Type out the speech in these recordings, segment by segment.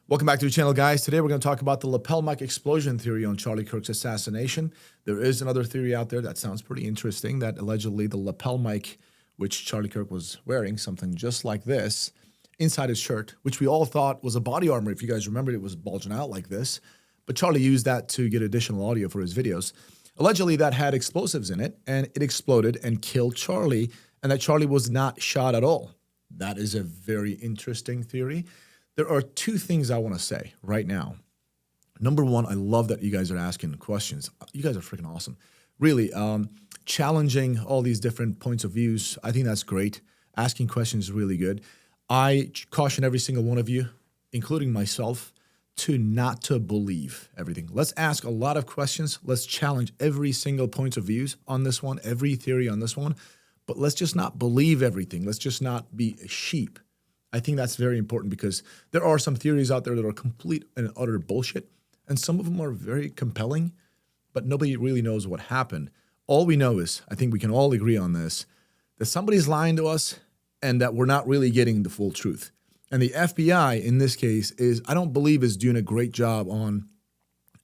Welcome back to the channel, guys. Today we're going to talk about the lapel mic explosion theory on Charlie Kirk's assassination. There is another theory out there that sounds pretty interesting, that allegedly the lapel mic, which Charlie Kirk was wearing, something just like this, inside his shirt, which we all thought was a body armor. If you guys remember, it was bulging out like this. But Charlie used that to get additional audio for his videos. Allegedly, that had explosives in it, and it exploded and killed Charlie, and that Charlie was not shot at all. That is a very interesting theory. There are two things I want to say right now. Number one, I love that you guys are asking questions. You guys are freaking awesome. Really, challenging all these different points of views, I think that's great. Asking questions is really good. I caution every single one of you, including myself, not to believe everything. Let's ask a lot of questions. Let's challenge every single point of views on this one, every theory on this one. But let's just not believe everything. Let's just not be a sheep. I think that's very important because there are some theories out there that are complete and utter bullshit, and some of them are very compelling, but nobody really knows what happened. All we know is, I think we can all agree on this, that somebody's lying to us and that we're not really getting the full truth. And the FBI, in this case, I don't believe is doing a great job on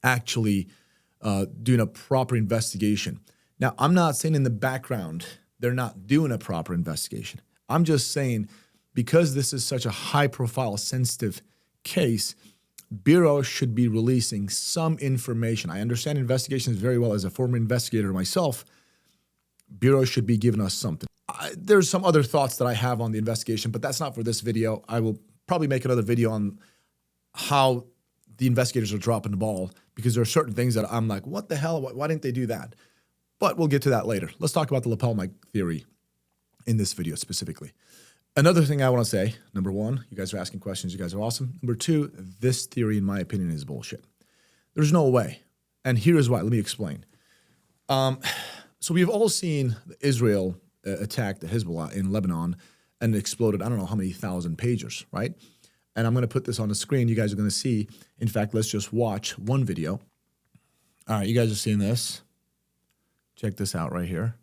actually doing a proper investigation. Now, I'm not saying in the background they're not doing a proper investigation. I'm just saying, because this is such a high-profile, sensitive case, Bureau should be releasing some information. I understand investigations very well. As a former investigator myself, Bureau should be giving us something. There's some other thoughts that I have on the investigation, but that's not for this video. I will probably make another video on how the investigators are dropping the ball, because there are certain things that I'm like, what the hell? Why didn't they do that? But we'll get to that later. Let's talk about the lapel mic theory in this video specifically. Another thing I want to say, number one, you guys are asking questions. You guys are awesome. Number two, this theory, in my opinion, is bullshit. There's no way. And here is why. Let me explain. So we've all seen Israel attack the Hezbollah in Lebanon, and it exploded, I don't know how many thousand pagers, right? And I'm going to put this on the screen. You guys are going to see. In fact, let's just watch one video. All right, you guys are seeing this. Check this out right here.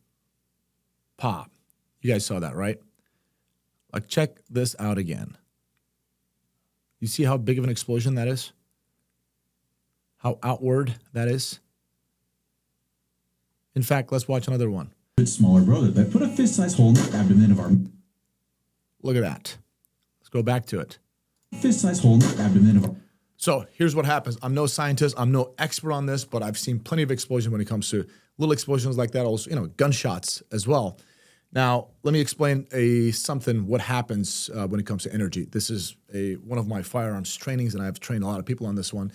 Pop. You guys saw that, right? Like, check this out again. You see how big of an explosion that is? How outward that is? In fact, let's watch another one. Smaller brother that put a fist-sized hole in the abdomen of our... Look at that. Let's go back to it. Fist-sized hole in the abdomen of our... So here's what happens. I'm no scientist. I'm no expert on this, but I've seen plenty of explosions when it comes to little explosions like that. Also, gunshots as well. Now, let me explain what happens when it comes to energy. This is one of my firearms trainings, and I've trained a lot of people on this one.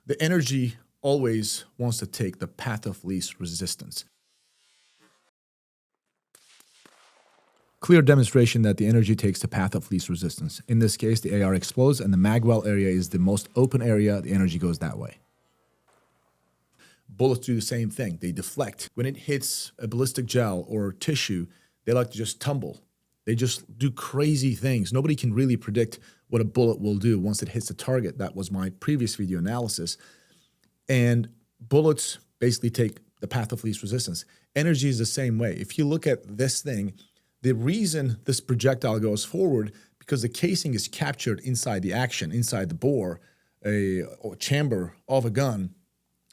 The energy always wants to take the path of least resistance. Clear demonstration that the energy takes the path of least resistance. In this case, the AR explodes, and the magwell area is the most open area. The energy goes that way. Bullets do the same thing. They deflect. When it hits a ballistic gel or tissue, they like to just tumble. They just do crazy things. Nobody can really predict what a bullet will do once it hits the target. That was my previous video analysis. And bullets basically take the path of least resistance. Energy is the same way. If you look at this thing, the reason this projectile goes forward, because the casing is captured inside the action, inside the bore, a chamber of a gun.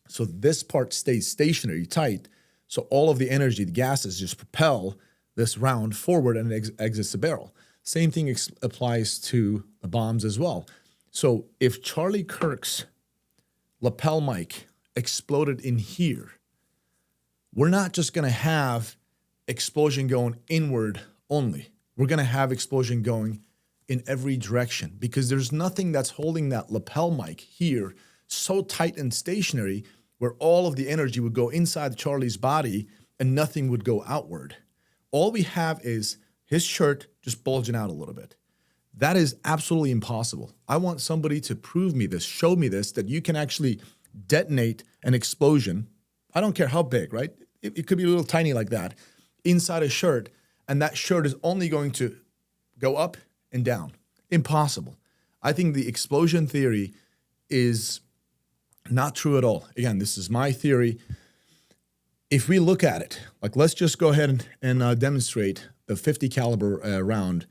So this part stays stationary, tight. So all of the energy, the gases, just propel this round forward and it exits the barrel. Same thing applies to the bombs as well. So if Charlie Kirk's lapel mic exploded in here, we're not just going to have explosion going inward only. We're going to have explosion going in every direction, because there's nothing that's holding that lapel mic here so tight and stationary where all of the energy would go inside Charlie's body and nothing would go outward. All we have is his shirt just bulging out a little bit. That is absolutely impossible. I want somebody to prove me this, show me this, that you can actually detonate an explosion. I don't care how big, right? It could be a little tiny like that, inside a shirt, and that shirt is only going to go up and down. Impossible. I think the explosion theory is not true at all. Again, this is my theory. If we look at it, like, let's just go ahead and demonstrate the 50 caliber round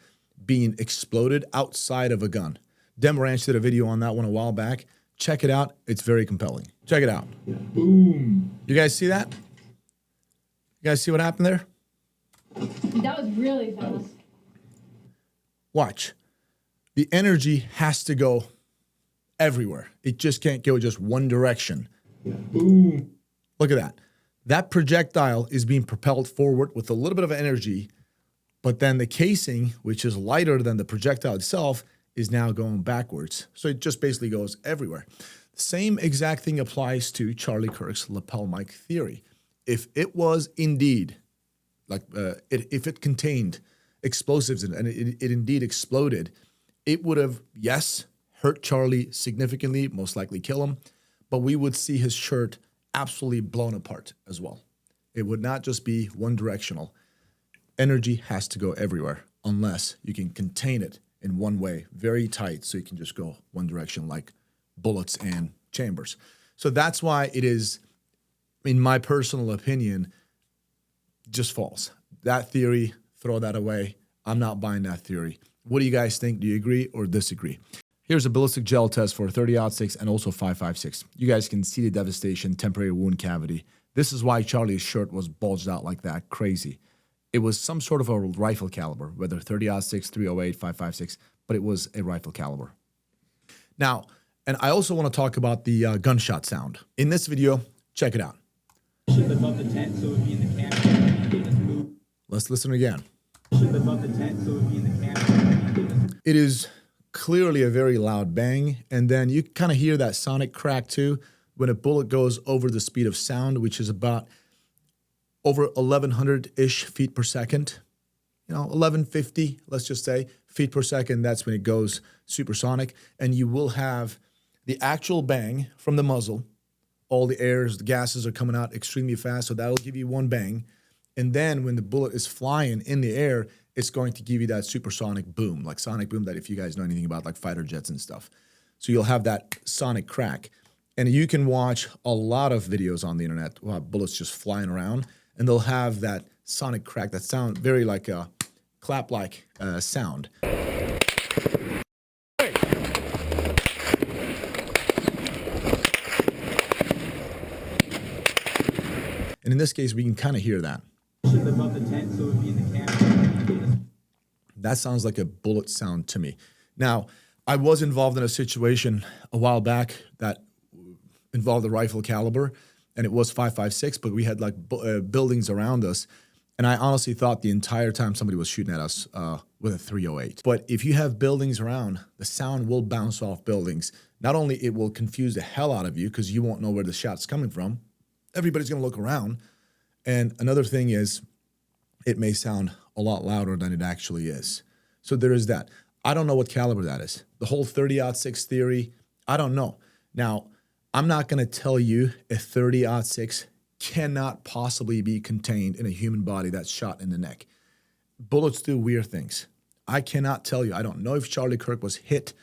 being exploded outside of a gun. Dem Ranch did a video on that one a while back. Check it out. It's very compelling. Check it out. Boom. You guys see that? You guys see what happened there? That was really fast. Watch. The energy has to go everywhere. It just can't go just one direction. Boom. Look at that. That projectile is being propelled forward with a little bit of energy, but then the casing, which is lighter than the projectile itself, is now going backwards. So it just basically goes everywhere. The same exact thing applies to Charlie Kirk's lapel mic theory. If it was indeed, if it contained explosives and it indeed exploded, it would have, yes, hurt Charlie significantly, most likely kill him, but we would see his shirt absolutely blown apart as well. It would not just be one directional. Energy has to go everywhere unless you can contain it in one way, very tight, so you can just go one direction like bullets and chambers. So that's why it is, in my personal opinion, just false. That theory, throw that away. I'm not buying that theory. What do you guys think? Do you agree or disagree? Here's a ballistic gel test for 30-06 and also 5.56. You guys can see the devastation, temporary wound cavity. This is why Charlie's shirt was bulged out like that, crazy. It was some sort of a rifle caliber, whether 30-06, 308, 5.56, but it was a rifle caliber. Now, and I also want to talk about the gunshot sound. In this video, check it out. Should lift up the tent so it would be in the camera. Let's listen again. Should lift up the tent so it would be in the camera. It is clearly a very loud bang, and then you kind of hear that sonic crack too when a bullet goes over the speed of sound, which is about over 1,100-ish feet per second. 1,150, let's just say, feet per second. That's when it goes supersonic, and you will have the actual bang from the muzzle. All the airs, the gases are coming out extremely fast, so that'll give you one bang. And then when the bullet is flying in the air, it's going to give you that supersonic boom, like sonic boom that if you guys know anything about like fighter jets and stuff. So you'll have that sonic crack. And you can watch a lot of videos on the internet about bullets just flying around, and they'll have that sonic crack, that sound very like a clap-like sound. And in this case, we can kind of hear that. Should lift up the tent so it would be in the camera. That sounds like a bullet sound to me. Now, I was involved in a situation a while back that involved a rifle caliber, and it was 5.56, but we had like buildings around us, and I honestly thought the entire time somebody was shooting at us with a 308. But if you have buildings around, the sound will bounce off buildings. Not only it will confuse the hell out of you because you won't know where the shot's coming from, everybody's going to look around. And another thing is, it may sound a lot louder than it actually is. So there is that. I don't know what caliber that is. The whole 30-06 theory, I don't know. Now, I'm not going to tell you a 30-06 cannot possibly be contained in a human body that's shot in the neck. Bullets do weird things. I cannot tell you. I don't know if Charlie Kirk was hit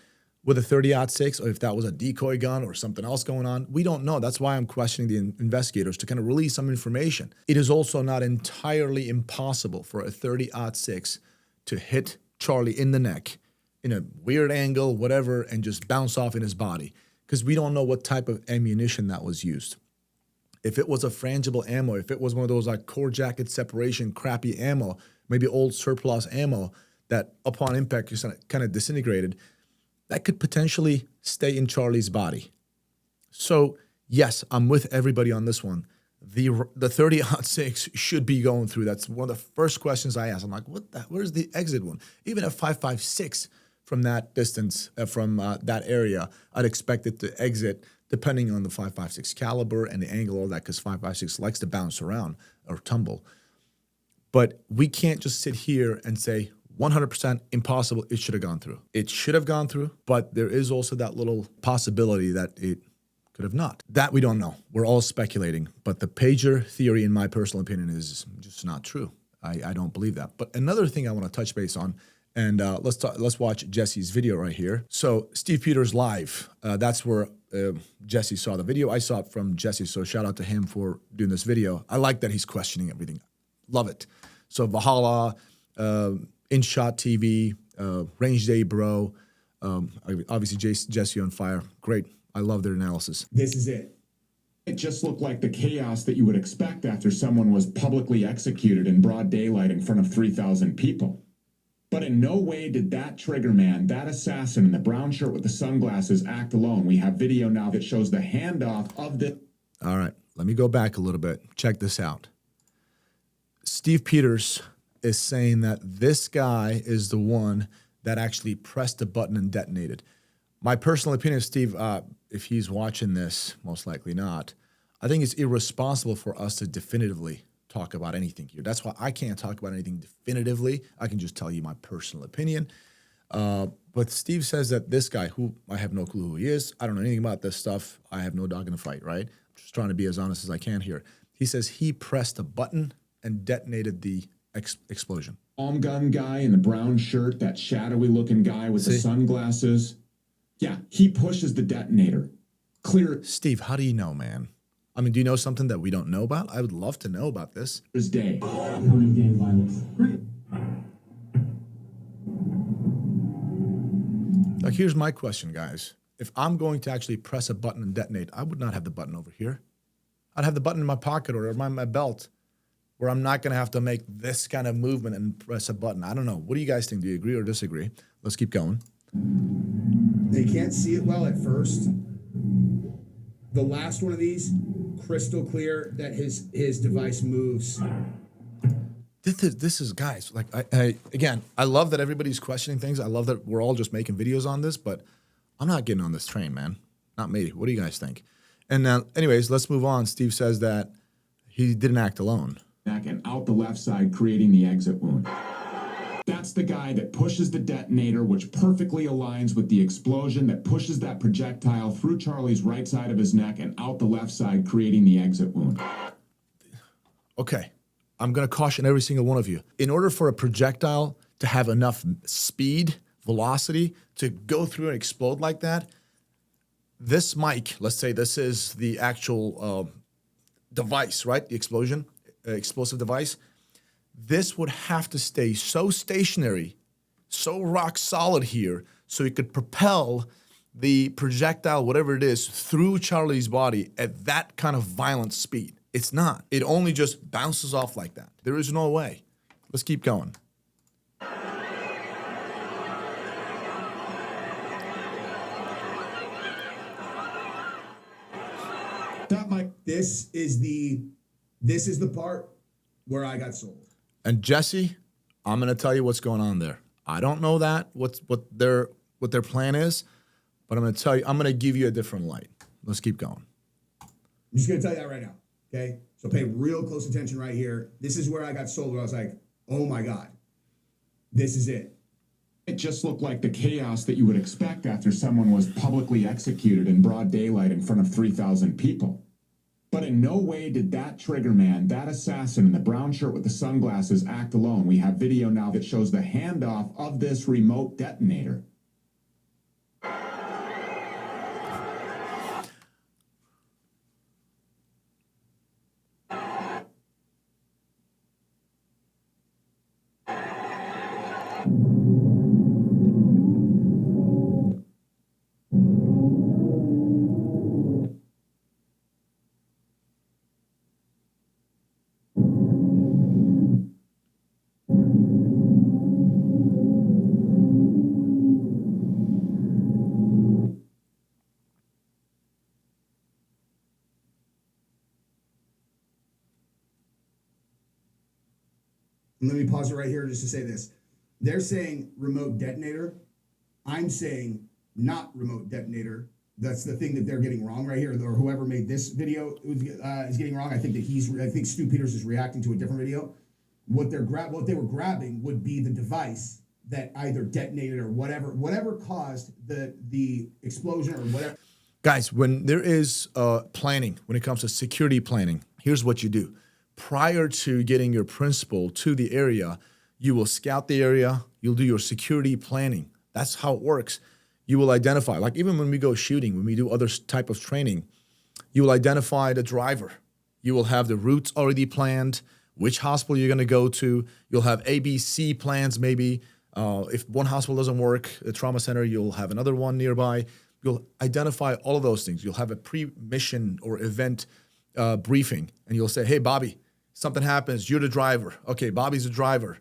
with a 30-06 or if that was a decoy gun or something else going on. We don't know. That's why I'm questioning the investigators to kind of release some information. It is also not entirely impossible for a 30-06 to hit Charlie in the neck in a weird angle, whatever, and just bounce off in his body because we don't know what type of ammunition that was used. If it was a frangible ammo, if it was one of those like core jacket separation crappy ammo, maybe old surplus ammo that upon impact just kind of disintegrated, that could potentially stay in Charlie's body. So yes, I'm with everybody on this one. The 30-06 should be going through. That's one of the first questions I ask. I'm like, where's the exit one? Even at 5.56 from that distance, from that area, I'd expect it to exit depending on the 5.56 caliber and the angle, all that, because 5.56 likes to bounce around or tumble. But we can't just sit here and say 100% impossible, it should have gone through. It should have gone through, but there is also that little possibility that it could have not. That we don't know. We're all speculating. But the pager theory, in my personal opinion, is just not true. I don't believe that. But another thing I want to touch base on, and let's watch Jesse's video right here. So Steve Peters live. That's where Jesse saw the video. I saw it from Jesse, so shout out to him for doing this video. I like that he's questioning everything. Love it. So Valhalla, InShot TV, Range Day Bro, Obviously, Jesse on fire. Great. I love their analysis. This is it. It just looked like the chaos that you would expect after someone was publicly executed in broad daylight in front of 3,000 people. But in no way did that trigger man, that assassin in the brown shirt with the sunglasses act alone. We have video now that shows the handoff of the... All right, let me go back a little bit. Check this out. Steve Peters is saying that this guy is the one that actually pressed the button and detonated. My personal opinion, Steve, if he's watching this, most likely not, I think it's irresponsible for us to definitively talk about anything here. That's why I can't talk about anything definitively. I can just tell you my personal opinion. But Steve says that this guy, who I have no clue who he is, I don't know anything about this stuff. I have no dog in the fight, right? I'm just trying to be as honest as I can here. He says he pressed a button and detonated the explosion. Gun guy in the brown shirt, that shadowy looking guy with the sunglasses. Yeah, he pushes the detonator. Clear Steve, how do you know, man? I mean, do you know something that we don't know about? I would love to know about this. as day. Counting gang violence. Great. Like, here's my question, guys. If I'm going to actually press a button and detonate, I would not have the button over here. I'd have the button in my pocket or my belt where I'm not going to have to make this kind of movement and press a button. I don't know. What do you guys think? Do you agree or disagree? Let's keep going. They can't see it well at first. The last one of these, crystal clear that his device moves. This is guys, like, again, I love that everybody's questioning things. I love that we're all just making videos on this, but I'm not getting on this train, man. Not me. What do you guys think? And now, anyways, let's move on. Steve says that he didn't act alone. Back and out the left side, creating the exit wound. That's the guy that pushes the detonator, which perfectly aligns with the explosion that pushes that projectile through Charlie's right side of his neck and out the left side, creating the exit wound. Okay, I'm going to caution every single one of you. In order for a projectile to have enough speed, velocity, to go through and explode like that, this mic, let's say this is the actual device, right? The explosive device. This would have to stay so stationary, so rock solid here, so it could propel the projectile, whatever it is, through Charlie's body at that kind of violent speed. It's not. It only just bounces off like that. There is no way. Let's keep going. That might. This is the part where I got sold. And Jesse, I'm going to tell you what's going on there. I don't know that what their plan is, but I'm going to tell you. I'm going to give you a different light. Let's keep going. I'm just gonna tell you that right now. Okay, so pay real close attention right here. This is where I got sold. Where I was like, oh my god, this is it. It just looked like the chaos that you would expect after someone was publicly executed in broad daylight in front of 3,000 people. But in no way did that trigger man, that assassin in the brown shirt with the sunglasses act alone. We have video now that shows the handoff of this remote detonator. And let me pause it right here just to say this. They're saying remote detonator. I'm saying not remote detonator. That's the thing that they're getting wrong right here, or whoever made this video is getting wrong. I think Stu Peters is reacting to a different video. What they were grabbing would be the device that either detonated or whatever caused the explosion or whatever. Guys, when there is planning, when it comes to security planning, here's what you do. Prior to getting your principal to the area, you will scout the area. You'll do your security planning. That's how it works. You will identify, like even when we go shooting, when we do other type of training, you will identify the driver. You will have the routes already planned, which hospital you're going to go to. You'll have ABC plans maybe. If one hospital doesn't work, a trauma center, you'll have another one nearby. You'll identify all of those things. You'll have a pre-mission or event briefing, and you'll say, hey, Bobby, something happens. You're the driver. Okay, Bobby's the driver.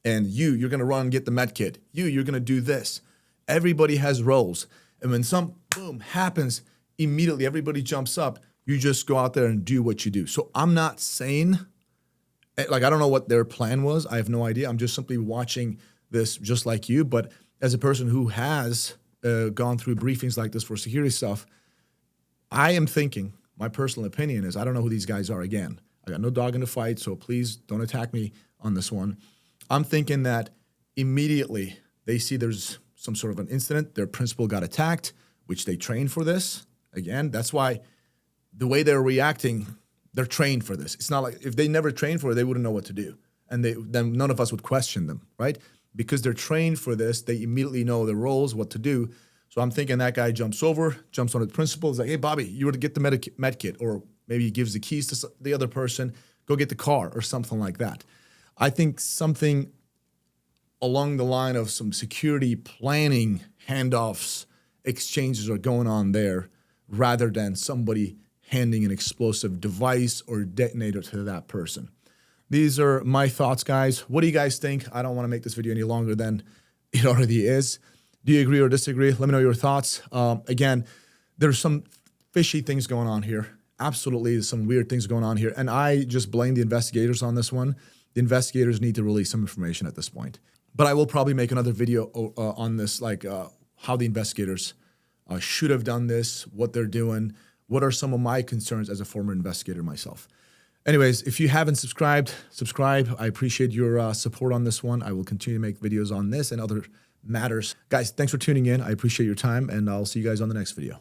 And you're going to run and get the med kit. You're going to do this. Everybody has roles. And when some boom happens, immediately everybody jumps up. You just go out there and do what you do. So I'm not saying, like, I don't know what their plan was. I have no idea. I'm just simply watching this just like you. But as a person who has gone through briefings like this for security stuff, I am thinking, my personal opinion is, I don't know who these guys are again. I got no dog in the fight, so please don't attack me on this one. I'm thinking that immediately they see there's some sort of an incident, their principal got attacked, which they trained for this. Again, that's why the way they're reacting, they're trained for this. It's not like if they never trained for it, they wouldn't know what to do. And then none of us would question them, right? Because they're trained for this, they immediately know their roles, what to do. So I'm thinking that guy jumps on the principal, is like, hey, Bobby, you were to get the med kit, or maybe he gives the keys to the other person, go get the car or something like that. I think something along the line of some security planning, handoffs, exchanges are going on there rather than somebody handing an explosive device or detonator to that person. These are my thoughts, guys. What do you guys think? I don't want to make this video any longer than it already is. Do you agree or disagree? Let me know your thoughts. Again, there's some fishy things going on here. Absolutely, there's some weird things going on here. And I just blame the investigators on this one. The investigators need to release some information at this point. But I will probably make another video on this, like how the investigators should have done this, what they're doing, what are some of my concerns as a former investigator myself. Anyways, if you haven't subscribed, subscribe. I appreciate your support on this one. I will continue to make videos on this and other matters. Guys, thanks for tuning in. I appreciate your time, and I'll see you guys on the next video.